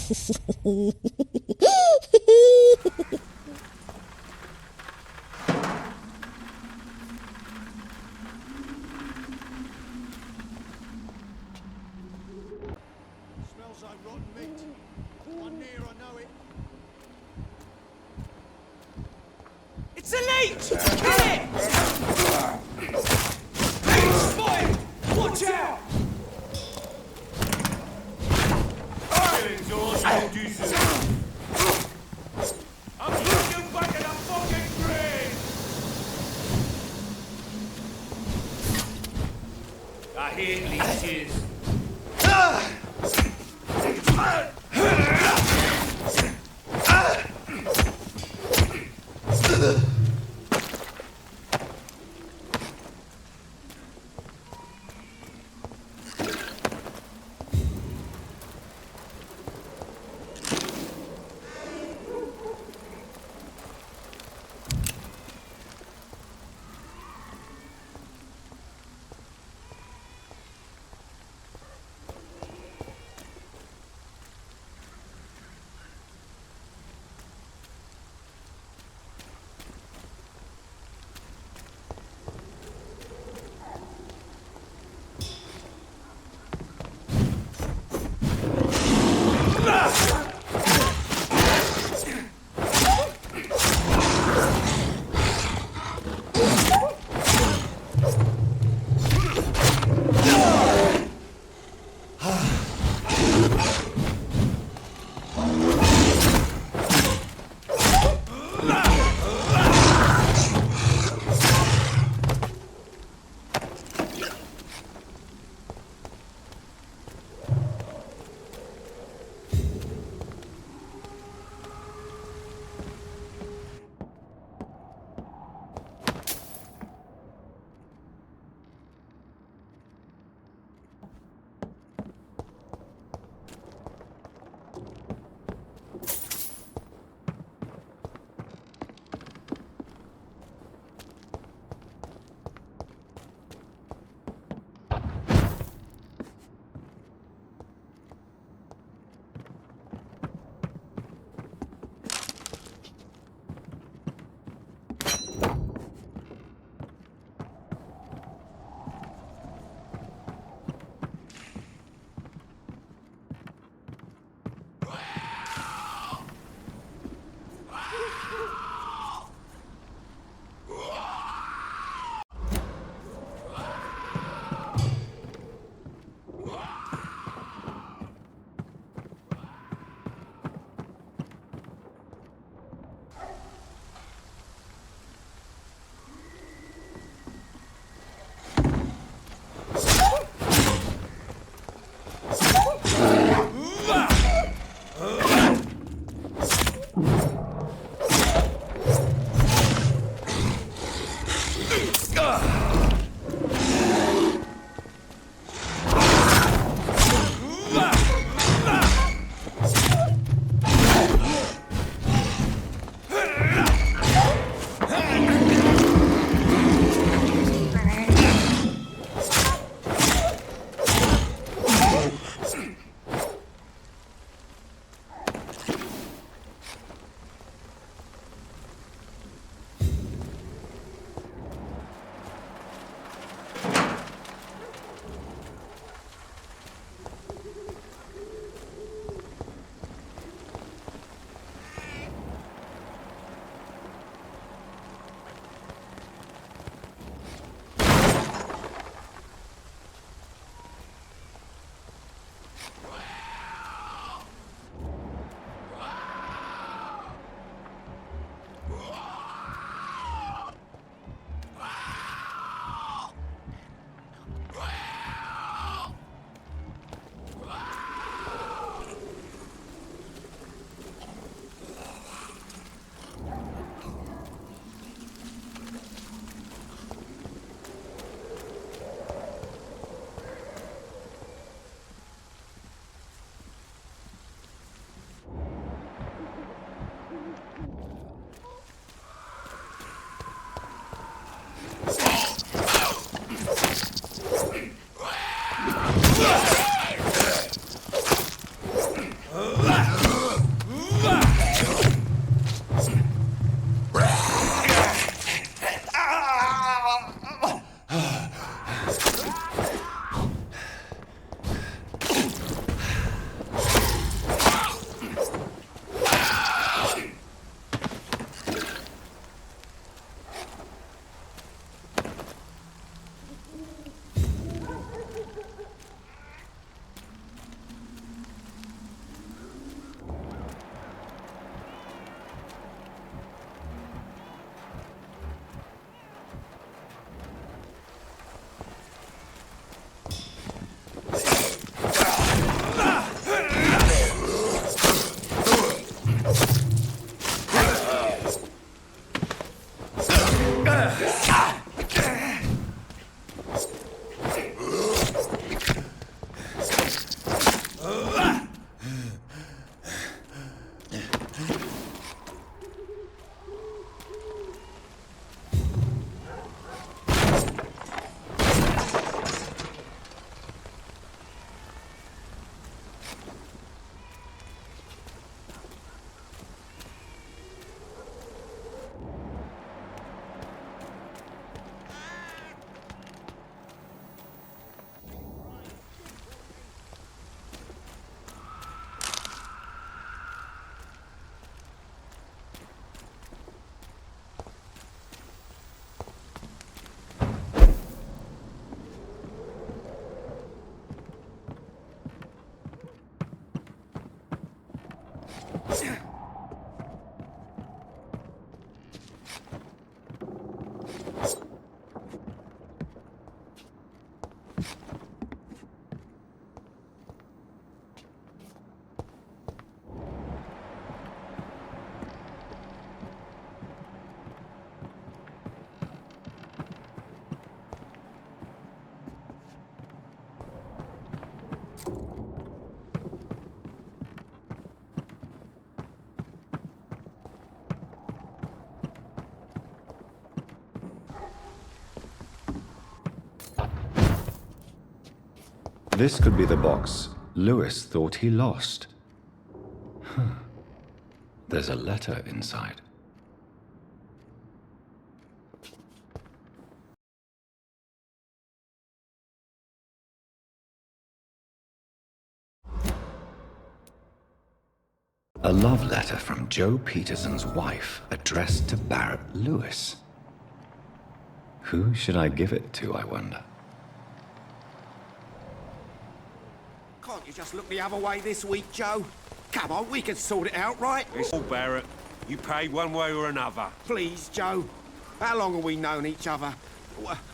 Smells like rotten meat. One near, I know it. It's a leech! Kill it! Leech spotted! Watch out! Killing doors will do soon. I'm looking back at a fucking grave! I hear leeches. This could be the box Lewis thought he lost. There's a letter inside. A love letter from Joe Peterson's wife, addressed to Barrett Lewis. Who should I give it to, I wonder? Can't you just look the other way this week, Joe? Come on, we can sort it out, right? It's all Barrett. You pay one way or another. Please, Joe. How long have we known each other?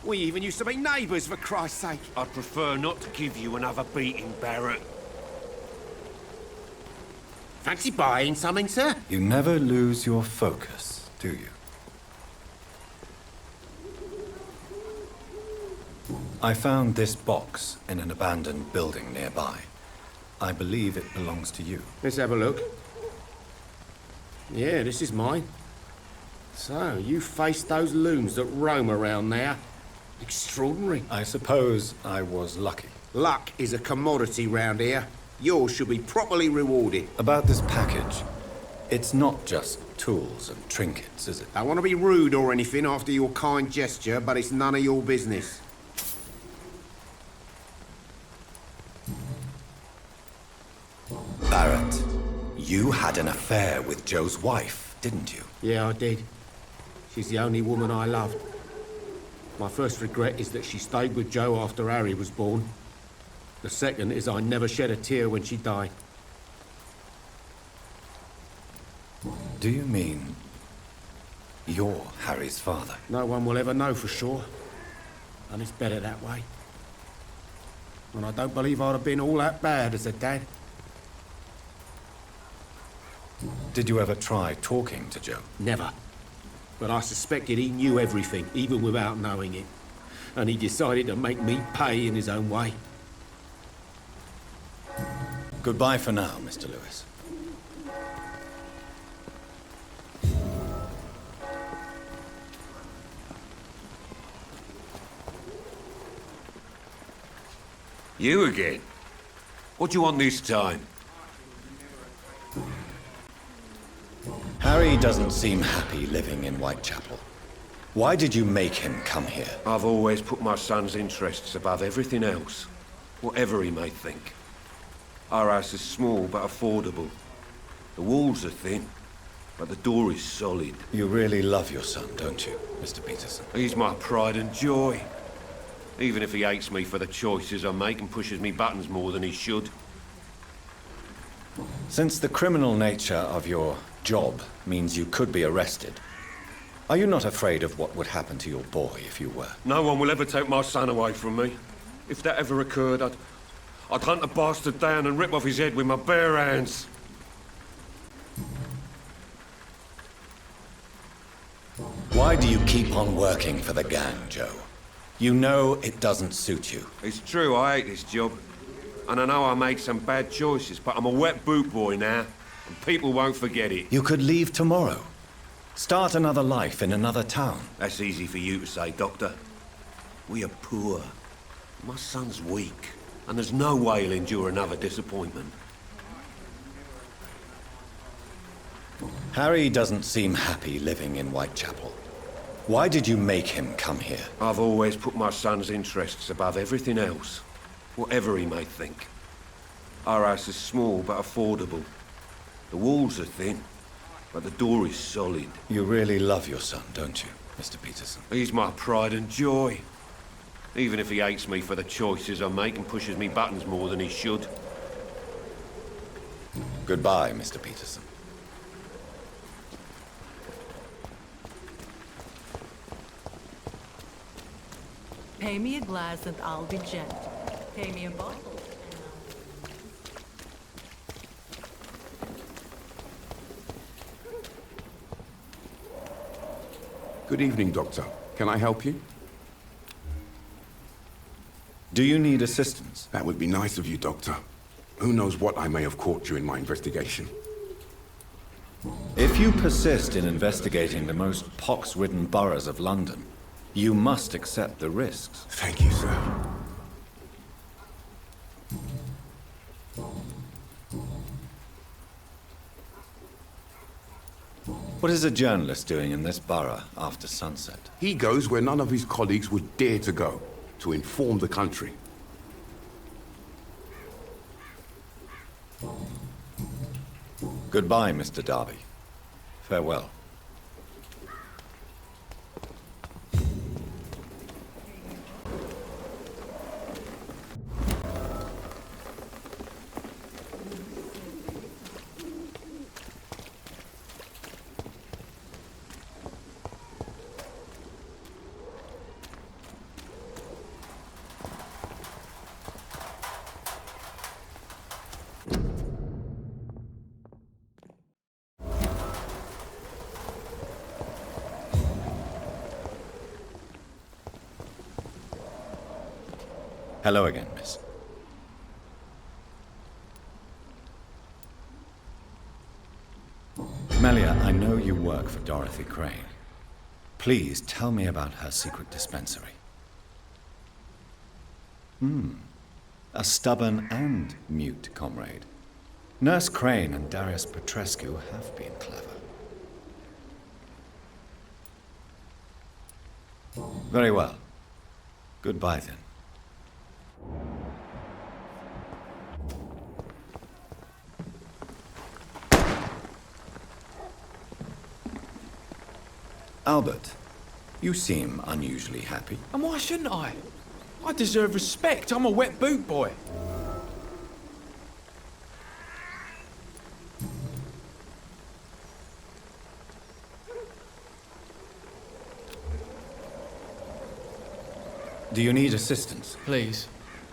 We even used to be neighbours, for Christ's sake. I'd prefer not to give you another beating, Barrett. Fancy buying something, sir? You never lose your focus, do you? I found this box in an abandoned building nearby. I believe it belongs to you. Let's have a look. Yeah, this is mine. So, you faced those loons that roam around there. Extraordinary. I suppose I was lucky. Luck is a commodity round here. Yours should be properly rewarded. About this package, it's not just tools and trinkets, is it? I want to be rude or anything after your kind gesture, but it's none of your business. Barrett, you had an affair with Joe's wife, didn't you? Yeah, I did. She's the only woman I loved. My first regret is that she stayed with Joe after Harry was born. The second is I never shed a tear when she died. Do you mean you're Harry's father? No one will ever know for sure. And it's better that way. And I don't believe I'd have been all that bad as a dad. Did you ever try talking to Joe? Never. But I suspected he knew everything, even without knowing it. And he decided to make me pay in his own way. Goodbye for now, Mr. Lewis. You again? What do you want this time? Harry doesn't seem happy living in Whitechapel. Why did you make him come here? I've always put my son's interests above everything else, whatever he may think. Our house is small but affordable. The walls are thin, but the door is solid. You really love your son, don't you, Mr. Peterson? He's my pride and joy. Even if he hates me for the choices I make and pushes me buttons more than he should. Since the criminal nature of your job means you could be arrested, are you not afraid of what would happen to your boy if you were? No one will ever take my son away from me. If that ever occurred, I'd hunt the bastard down and rip off his head with my bare hands. Why do you keep on working for the gang, Joe? You know it doesn't suit you. It's true, I hate this job. And I know I made some bad choices, but I'm a wet boot boy now, and people won't forget it. You could leave tomorrow. Start another life in another town. That's easy for you to say, Doctor. We are poor. My son's weak, and there's no way he'll endure another disappointment. Harry doesn't seem happy living in Whitechapel. Why did you make him come here? I've always put my son's interests above everything else, whatever he may think. Our house is small but affordable. The walls are thin, but the door is solid. You really love your son, don't you, Mr. Peterson? He's my pride and joy. Even if he hates me for the choices I make and pushes me buttons more than he should. Goodbye, Mr. Peterson. Pay me a glass and I'll be gentle. Pay me a bottle. Good evening, Doctor. Can I help you? Do you need assistance? That would be nice of you, Doctor. Who knows what I may have caught during my investigation. If you persist in investigating the most pox-ridden boroughs of London, you must accept the risks. Thank you, sir. What is a journalist doing in this borough after sunset? He goes where none of his colleagues would dare to go, to inform the country. Goodbye, Mr. Darby. Farewell. Hello again, miss. Melia, I know you work for Dorothy Crane. Please tell me about her secret dispensary. A stubborn and mute comrade. Nurse Crane and Darius Petrescu have been clever. Very well. Goodbye then. Albert, you seem unusually happy. And why shouldn't I? I deserve respect. I'm a wet boot boy. Do you need assistance? Please.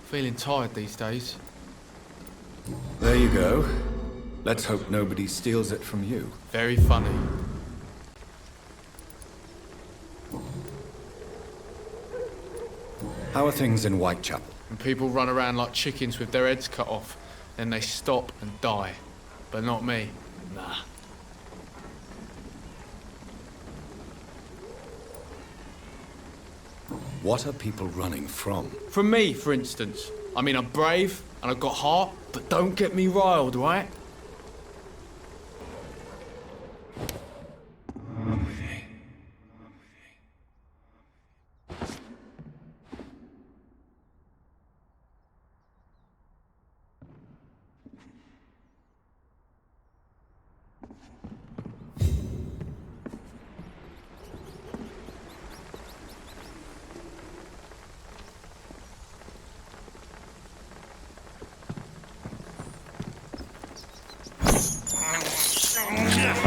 Feeling tired these days. There you go. Let's hope nobody steals it from you. Very funny. How are things in Whitechapel? And people run around like chickens with their heads cut off. Then they stop and die. But not me. Nah. What are people running from? From me, for instance. I mean, I'm brave and I've got heart, but don't get me riled, right?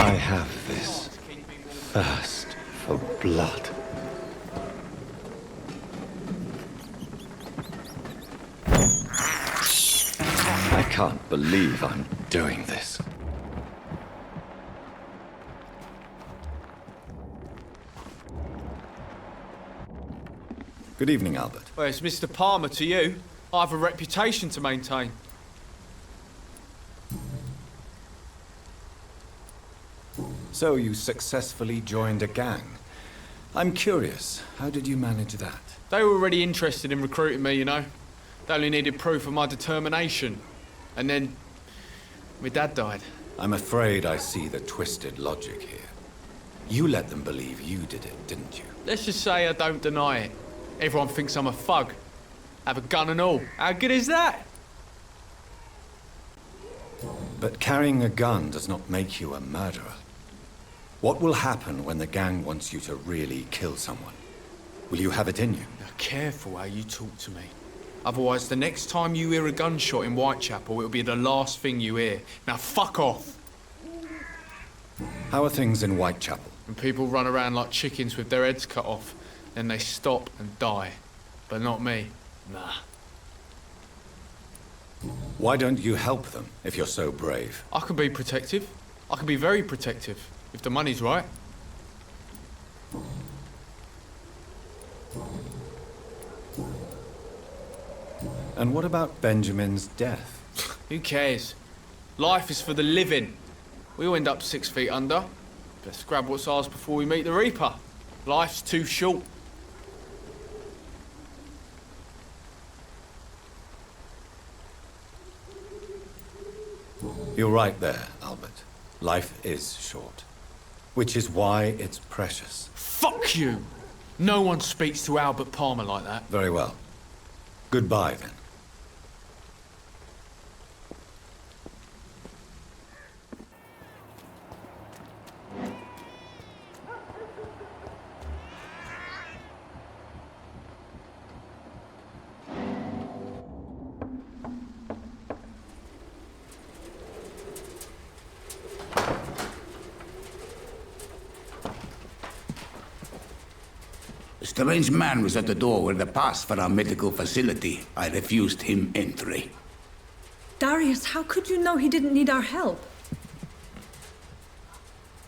I have this thirst for blood. I can't believe I'm doing this. Good evening, Albert. Well, it's Mr. Palmer to you. I have a reputation to maintain. So you successfully joined a gang. I'm curious, how did you manage that? They were already interested in recruiting me, you know. They only needed proof of my determination. And then, my dad died. I'm afraid I see the twisted logic here. You let them believe you did it, didn't you? Let's just say I don't deny it. Everyone thinks I'm a thug. Have a gun and all. How good is that? But carrying a gun does not make you a murderer. What will happen when the gang wants you to really kill someone? Will you have it in you? Now, careful how you talk to me. Otherwise, the next time you hear a gunshot in Whitechapel, it'll be the last thing you hear. Now, fuck off! How are things in Whitechapel? And people run around like chickens with their heads cut off. Then they stop and die. but not me. Nah. Why don't you help them, if you're so brave? I can be protective. I can be very protective, if the money's right. And what about Benjamin's death? Who cares? Life is for the living. We all end up 6 feet under. Let's grab what's ours before we meet the Reaper. Life's too short. You're right there, Albert. Life is short. Which is why it's precious. Fuck you! No one speaks to Albert Palmer like that. Very well. Goodbye, then. A strange man was at the door with a pass for our medical facility. I refused him entry. Darius, how could you know he didn't need our help?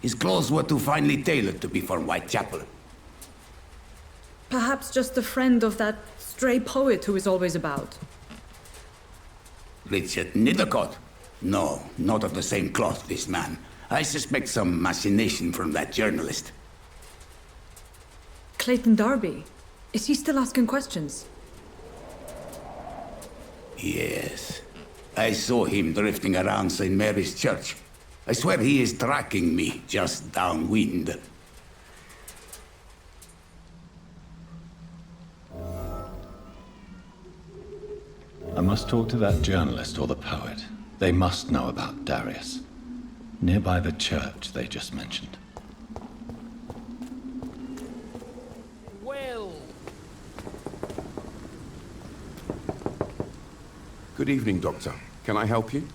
His clothes were too finely tailored to be for Whitechapel. Perhaps just a friend of that stray poet who is always about. Richard Nethercott? No, not of the same cloth, this man. I suspect some machination from that journalist. Clayton Darby. Is he still asking questions? Yes. I saw him drifting around St. Mary's Church. I swear he is tracking me, just downwind. I must talk to that journalist or the poet. They must know about Darius. Nearby the church they just mentioned. Good evening, Doctor. Can I help you?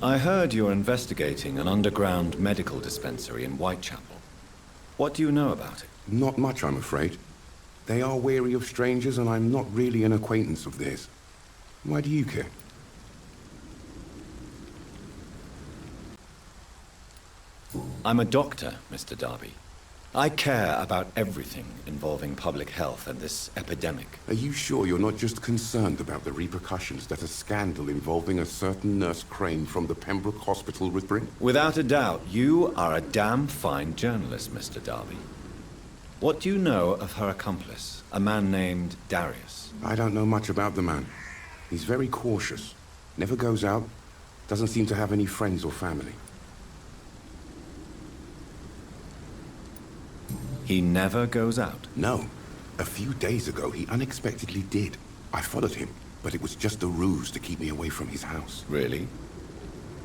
I heard you're investigating an underground medical dispensary in Whitechapel. What do you know about it? Not much, I'm afraid. They are wary of strangers, and I'm not really an acquaintance of theirs. Why do you care? I'm a doctor, Mr. Darby. I care about everything involving public health and this epidemic. Are you sure you're not just concerned about the repercussions that a scandal involving a certain Nurse Crane from the Pembroke Hospital would bring? Without a doubt, you are a damn fine journalist, Mr. Darby. What do you know of her accomplice, a man named Darius? I don't know much about the man. He's very cautious. Never goes out. Doesn't seem to have any friends or family. He never goes out? No. A few days ago, he unexpectedly did. I followed him, but it was just a ruse to keep me away from his house. Really?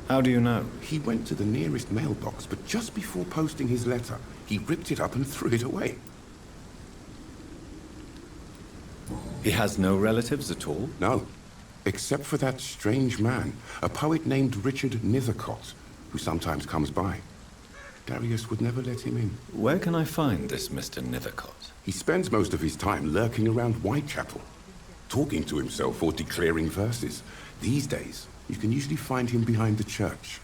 How do you know? He went to the nearest mailbox, but just before posting his letter, he ripped it up and threw it away. He has no relatives at all? No. Except for that strange man, a poet named Richard Nethercott, who sometimes comes by. Darius would never let him in. Where can I find this Mr. Nethercott? He spends most of his time lurking around Whitechapel, talking to himself or declaring verses. These days, you can usually find him behind the church.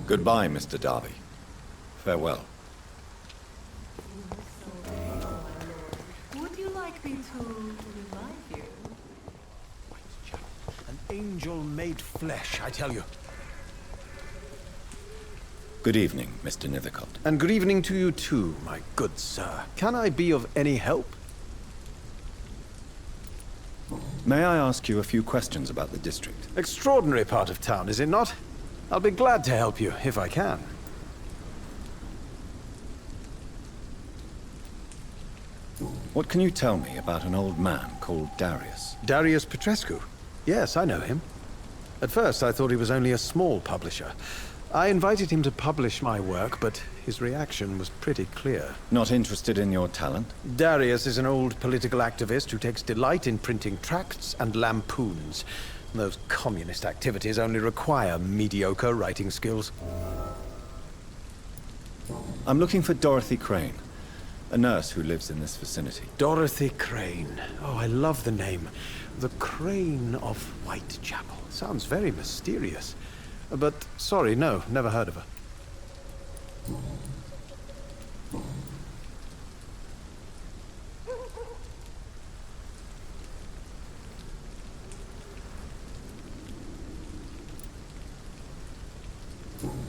Goodbye, Mr. Darby. Farewell. Would you like me to revive you? An angel made flesh, I tell you. Good evening, Mr. Nethercott. And good evening to you too, my good sir. Can I be of any help? May I ask you a few questions about the district? Extraordinary part of town, is it not? I'll be glad to help you, if I can. What can you tell me about an old man called Darius? Darius Petrescu? Yes, I know him. At first, I thought he was only a small publisher. I invited him to publish my work, but his reaction was pretty clear. Not interested in your talent? Darius is an old political activist who takes delight in printing tracts and lampoons. Those communist activities only require mediocre writing skills. I'm looking for Dorothy Crane, a nurse who lives in this vicinity. Dorothy Crane. Oh, I love the name. The Crane of Whitechapel. Sounds very mysterious. But, sorry, no, never heard of her.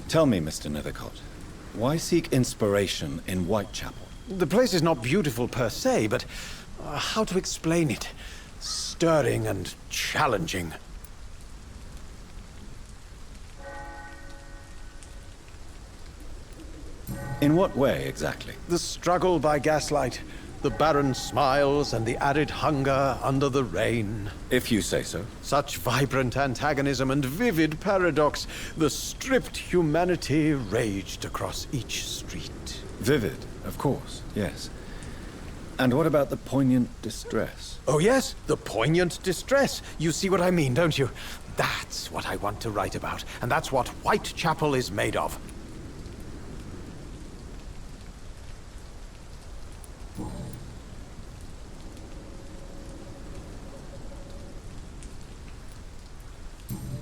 Tell me, Mr. Nethercott, why seek inspiration in Whitechapel? The place is not beautiful per se, but how to explain it? Stirring and challenging. In what way, exactly? The struggle by gaslight, the barren smiles and the added hunger under the rain. If you say so. Such vibrant antagonism and vivid paradox. The stripped humanity raged across each street. Vivid, of course, yes. And what about the poignant distress? Oh yes, the poignant distress. You see what I mean, don't you? That's what I want to write about, and that's what Whitechapel is made of.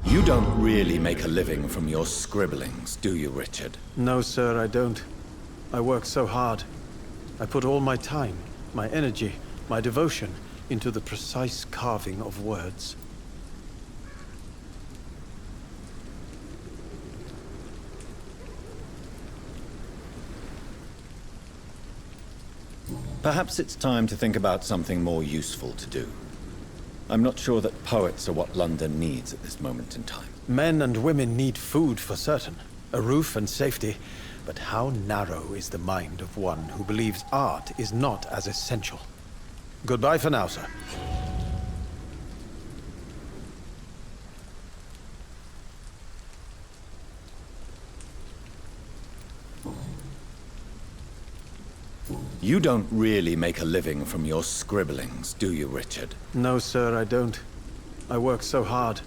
You don't really make a living from your scribblings, do you, Richard? No, sir, I don't. I work so hard. I put all my time, my energy, my devotion into the precise carving of words. Perhaps it's time to think about something more useful to do. I'm not sure that poets are what London needs at this moment in time. Men and women need food for certain, a roof and safety. But how narrow is the mind of one who believes art is not as essential? Goodbye for now, sir. You don't really make a living from your scribblings, do you, Richard? No, sir, I don't. I work so hard.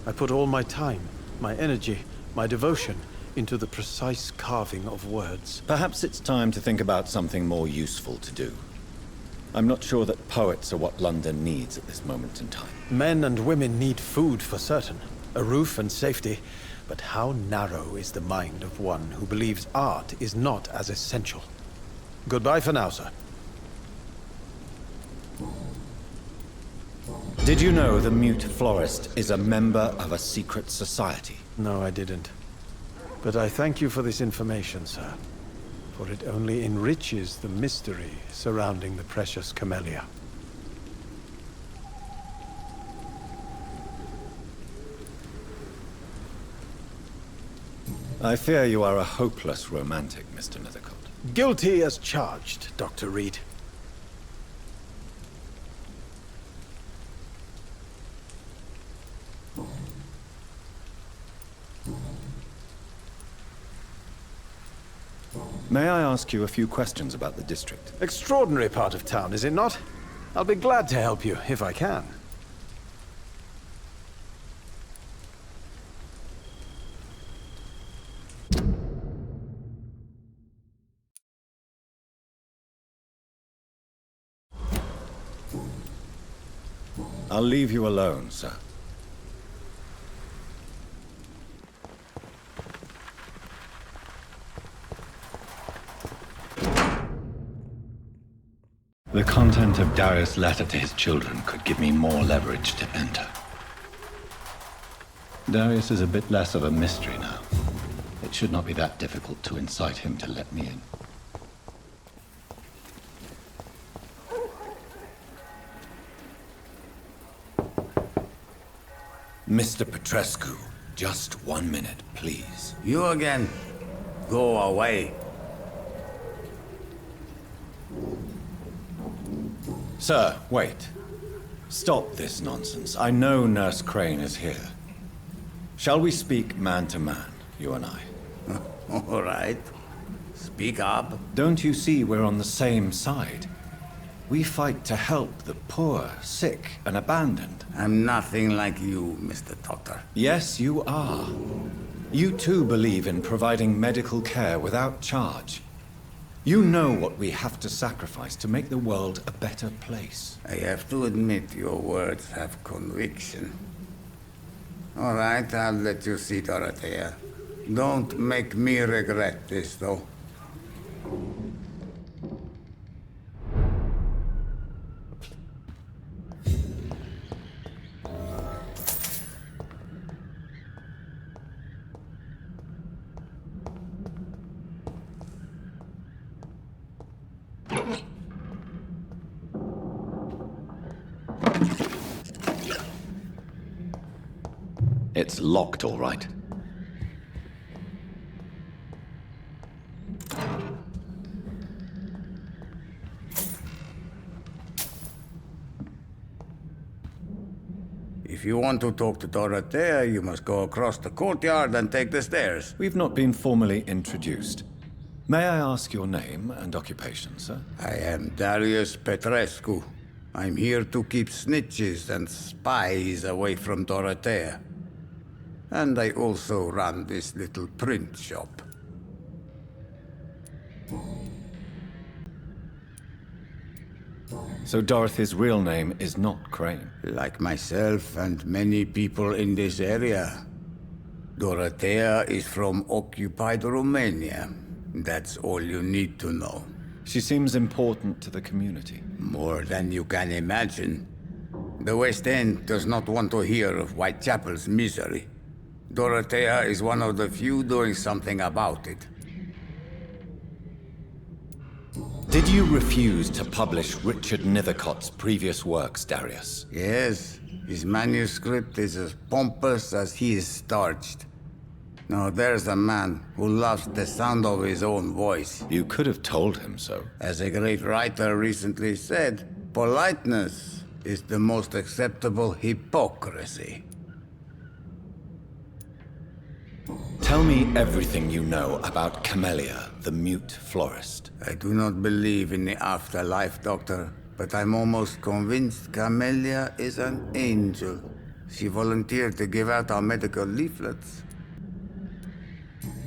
I put all my time, my energy, my devotion into the precise carving of words. Perhaps it's time to think about something more useful to do. I'm not sure that poets are what London needs at this moment in time. Men and women need food for certain, a roof and safety. But how narrow is the mind of one who believes art is not as essential? Goodbye for now, sir. Did you know the mute florist is a member of a secret society? No, I didn't. But I thank you for this information, sir. For it only enriches the mystery surrounding the precious camellia. I fear you are a hopeless romantic, Mr. Nethercott. Guilty as charged, Dr. Reid. May I ask you a few questions about the district? Extraordinary part of town, is it not? I'll be glad to help you, if I can. I'll leave you alone, sir. The content of Darius' letter to his children could give me more leverage to enter. Darius is a bit less of a mystery now. It should not be that difficult to incite him to let me in. Mr. Petrescu, just 1 minute, please. You again? Go away. Sir, wait. Stop this nonsense. I know Nurse Crane is here. Shall we speak man to man, you and I? All right. Speak up. Don't you see we're on the same side? We fight to help the poor, sick, and abandoned. I'm nothing like you, Mr. Doctor. Yes, you are. You too believe in providing medical care without charge. You know what we have to sacrifice to make the world a better place. I have to admit your words have conviction. All right, I'll let you see Dorothea. Don't make me regret this, though. It's locked, all right. If you want to talk to Dorothea, you must go across the courtyard and take the stairs. We've not been formally introduced. May I ask your name and occupation, sir? I am Darius Petrescu. I'm here to keep snitches and spies away from Dorothea. And I also run this little print shop. So Dorothy's real name is not Crane? Like myself and many people in this area, Dorothea is from occupied Romania. That's all you need to know. She seems important to the community. More than you can imagine. The West End does not want to hear of Whitechapel's misery. Dorothea is one of the few doing something about it. Did you refuse to publish Richard Nethercott's previous works, Darius? Yes, his manuscript is as pompous as he is starched. Now there's a man who loves the sound of his own voice. You could have told him so. As a great writer recently said, politeness is the most acceptable hypocrisy. Tell me everything you know about Camellia, the mute florist. I do not believe in the afterlife, Doctor, but I'm almost convinced Camellia is an angel. She volunteered to give out our medical leaflets.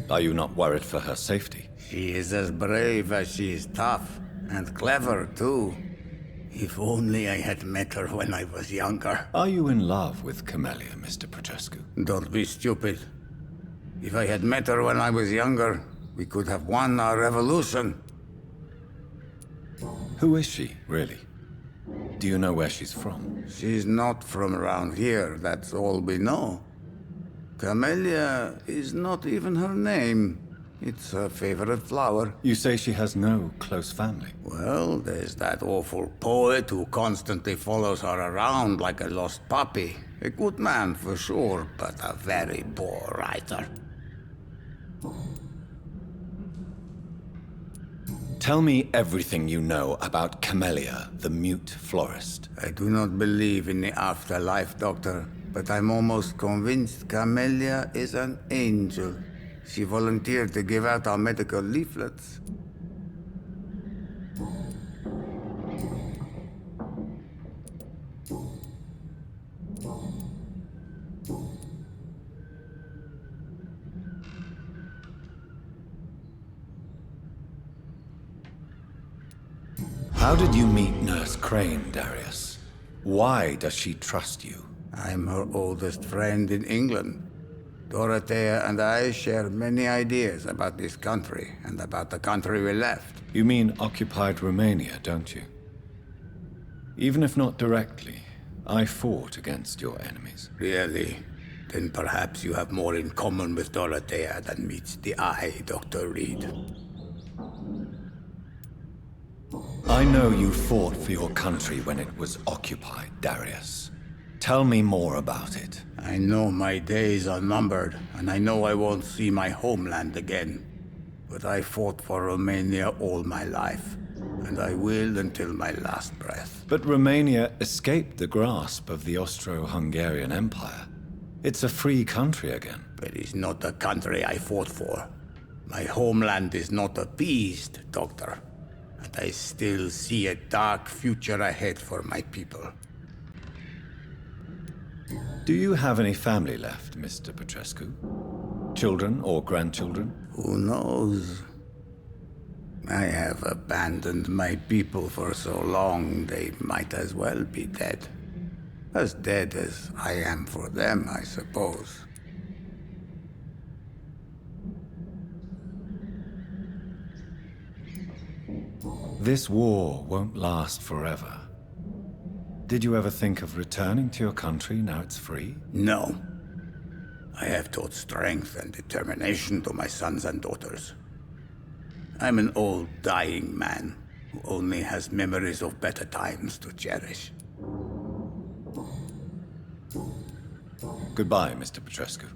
Are you not worried for her safety? She is as brave as she is tough, and clever, too. If only I had met her when I was younger. Are you in love with Camellia, Mr. Petrescu? Don't be stupid. If I had met her when I was younger, we could have won our revolution. Who is she, really? Do you know where she's from? She's not from around here, that's all we know. Camellia is not even her name. It's her favorite flower. You say she has no close family? Well, there's that awful poet who constantly follows her around like a lost puppy. A good man for sure, but a very poor writer. Tell me everything you know about Camellia, the mute florist. I do not believe in the afterlife, Doctor, but I'm almost convinced Camellia is an angel. She volunteered to give out our medical leaflets. How did you meet Nurse Crane, Darius? Why does she trust you? I'm her oldest friend in England. Dorothea and I share many ideas about this country and about the country we left. You mean occupied Romania, don't you? Even if not directly, I fought against your enemies. Really? Then perhaps you have more in common with Dorothea than meets the eye, Dr. Reid. I know you fought for your country when it was occupied, Darius. Tell me more about it. I know my days are numbered, and I know I won't see my homeland again. But I fought for Romania all my life, and I will until my last breath. But Romania escaped the grasp of the Austro-Hungarian Empire. It's a free country again. But it's not the country I fought for. My homeland is not appeased, Doctor. and I still see a dark future ahead for my people. Do you have any family left, Mr. Petrescu? Children or grandchildren? Who knows? I have abandoned my people for so long, they might as well be dead. As dead as I am for them, I suppose. This war won't last forever. Did you ever think of returning to your country now it's free? No. I have taught strength and determination to my sons and daughters. I'm an old, dying man who only has memories of better times to cherish. Goodbye, Mr. Petrescu.